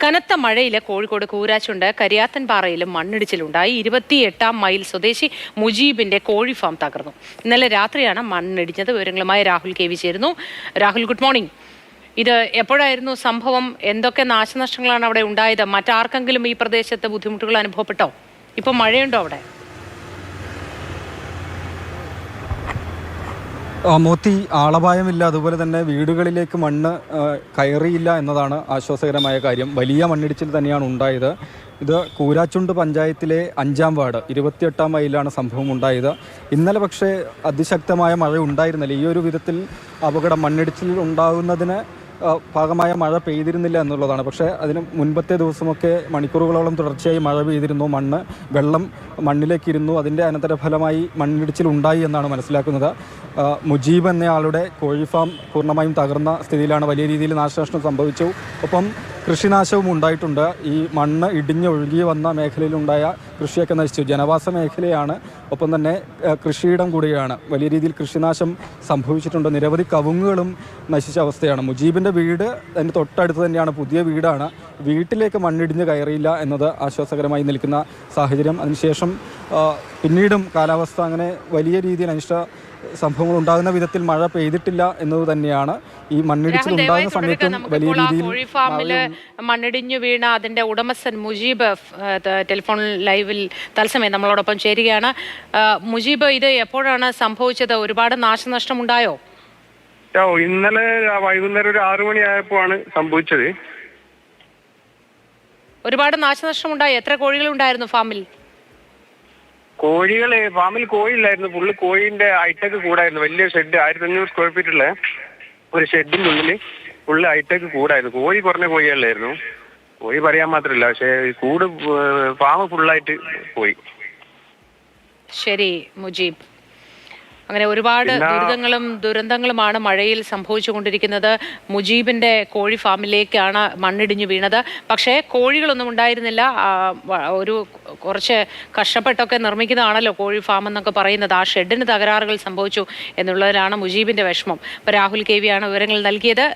കനത്ത മഴയിൽ കോഴിക്കോട് കൂരാച്ചുണ്ട് കരിയാത്തൻപാറയിലും മണ്ണിടിച്ചിലുണ്ടായി. 28-ാം മൈൽ സ്വദേശി മുജീബിന്റെ കോഴി ഫാം തകർന്നു. ഇന്നലെ രാത്രിയാണ് മണ്ണിടിഞ്ഞത്. വിവരങ്ങളുമായി രാഹുൽ കെ വി ചേരുന്നു. Rahul, good morning. ഇത് എപ്പോഴായിരുന്നു സംഭവം? എന്തൊക്കെ നാശനഷ്ടങ്ങളാണ് അവിടെ ഉണ്ടായത്? മറ്റാർക്കെങ്കിലും ഈ പ്രദേശത്ത് ബുദ്ധിമുട്ടുകൾ അനുഭവപ്പെട്ടോ? ഇപ്പൊ മഴയുണ്ടോ അവിടെ? മോത്തി, ആളപായമില്ല, അതുപോലെ തന്നെ വീടുകളിലേക്ക് മണ്ണ് കയറിയില്ല എന്നതാണ് ആശ്വാസകരമായ കാര്യം. വലിയ മണ്ണിടിച്ചിൽ തന്നെയാണ് ഉണ്ടായത്. ഇത് കൂരാച്ചുണ്ട് പഞ്ചായത്തിലെ 5-ാം വാർഡ് 28-ാം മൈലിലാണ് സംഭവം ഉണ്ടായത്. ഇന്നലെ പക്ഷേ അതിശക്തമായ മഴ ഉണ്ടായിരുന്നില്ല. ഈ ഒരു വിധത്തിൽ അപകടം മണ്ണിടിച്ചിൽ ഉണ്ടാകുന്നതിന് ഭാഗമായ മഴ പെയ്തിരുന്നില്ല എന്നുള്ളതാണ്. പക്ഷേ അതിന് മുൻപത്തെ ദിവസമൊക്കെ മണിക്കൂറുകളോളം തുടർച്ചയായി മഴ പെയ്തിരുന്നു. വെള്ളം മണ്ണിലേക്ക് ഇരുന്നു. അതിൻ്റെ അനന്തരഫലമായി മണ്ണിടിച്ചിൽ ഉണ്ടായി എന്നാണ് മനസ്സിലാക്കുന്നത്. മുജീബ് എന്നയാളുടെ കോഴി ഫാം പൂർണ്ണമായും തകർന്ന സ്ഥിതിയിലാണ്. വലിയ രീതിയിൽ നാശനഷ്ടം സംഭവിച്ചു. ഒപ്പം കൃഷിനാശവും ഉണ്ടായിട്ടുണ്ട്. ഈ മണ്ണ് ഇടിഞ്ഞൊഴുകി വന്ന മേഖലയിലുണ്ടായ കൃഷിയൊക്കെ നശിച്ചു. ജനവാസ മേഖലയാണ്, ഒപ്പം തന്നെ കൃഷിയിടം കൂടിയാണ്. വലിയ രീതിയിൽ കൃഷിനാശം സംഭവിച്ചിട്ടുണ്ട്. നിരവധി കവുങ്ങുകളും നശിച്ച അവസ്ഥയാണ്. മുജീബിൻ്റെ വീട് അതിൻ്റെ തൊട്ടടുത്ത് തന്നെയാണ്, പുതിയ വീടാണ്. വീട്ടിലേക്ക് മണ്ണിടിഞ്ഞ് കയറിയില്ല എന്നത് ആശ്വാസകരമായി നിൽക്കുന്ന സാഹചര്യം. അതിനുശേഷം പിന്നീടും കാലാവസ്ഥ അങ്ങനെ വലിയ രീതിയിൽ അനിഷ്ട സംഭവങ്ങൾ ഉണ്ടാകുന്ന വിധത്തിൽ മഴ പെയ്തിട്ടില്ല എന്നത് തന്നെയാണ്. ഈ മണ്ണിടിച്ചിൽ ഉണ്ടാകുന്ന സമയത്തും വലിയ രീതിയിൽ മണ്ണിടിഞ്ഞു വീണ അതിന്റെ ഉടമസ്ഥൻ മുജീബ് ടെലിഫോൺ ലൈവിൽ തത്സമയം നമ്മളോടൊപ്പം ചേരുകയാണ്. മുജീബ്, ഇത് എപ്പോഴാണ് സംഭവിച്ചത്? ഒരുപാട് നാശനഷ്ടം ഉണ്ടായോ? ഇന്നലെ വൈകുന്നേരം ഒരു 6 മണിയായപ്പോഴാണ് സംഭവിച്ചത്. ഒരുപാട് നാശനഷ്ടം ഉണ്ടായി. എത്ര കോഴികൾ ഉണ്ടായിരുന്നു ഫാമിൽ? ഫാമിൽ കോഴിയില്ലായിരുന്നു. Full കോഴിന്റെ hi tech കൂടായിരുന്നു. വലിയ ഷെഡ്, 1500 സ്ക്വയർ ഫീറ്റ് ഉള്ള ഒരു ഷെഡിന്റെ ഉള്ളിൽ ഫുള്ള് ഹൈടെക് കൂടായിരുന്നു. കോഴി കുറഞ്ഞ കോഴികളായിരുന്നു. കോഴി പറയാൻ മാത്രമല്ല, പക്ഷെ കൂട് ഫാം ഫുള്ളായിട്ട് പോയി. ശരി മുജീബ്, അങ്ങനെ ഒരുപാട് ദുരന്തങ്ങളുമാണ് മഴയിൽ സംഭവിച്ചുകൊണ്ടിരിക്കുന്നത്. മുജീബിന്റെ കോഴി ഫാമിലേക്കാണ് മണ്ണിടിഞ്ഞു വീണത്. പക്ഷേ കോഴികളൊന്നും ഉണ്ടായിരുന്നില്ല. കുറച്ച് കഷ്ടപ്പെട്ടൊക്കെ നിർമ്മിക്കുന്നതാണല്ലോ കോഴി ഫാം എന്നൊക്കെ പറയുന്നത്. ആ ഷെഡിന് തകരാറുകൾ സംഭവിച്ചു എന്നുള്ളതിലാണ് മുജീബിന്റെ വിഷമം. ഇപ്പൊ രാഹുൽ കെ വിയാണ് വിവരങ്ങൾ നൽകിയത്.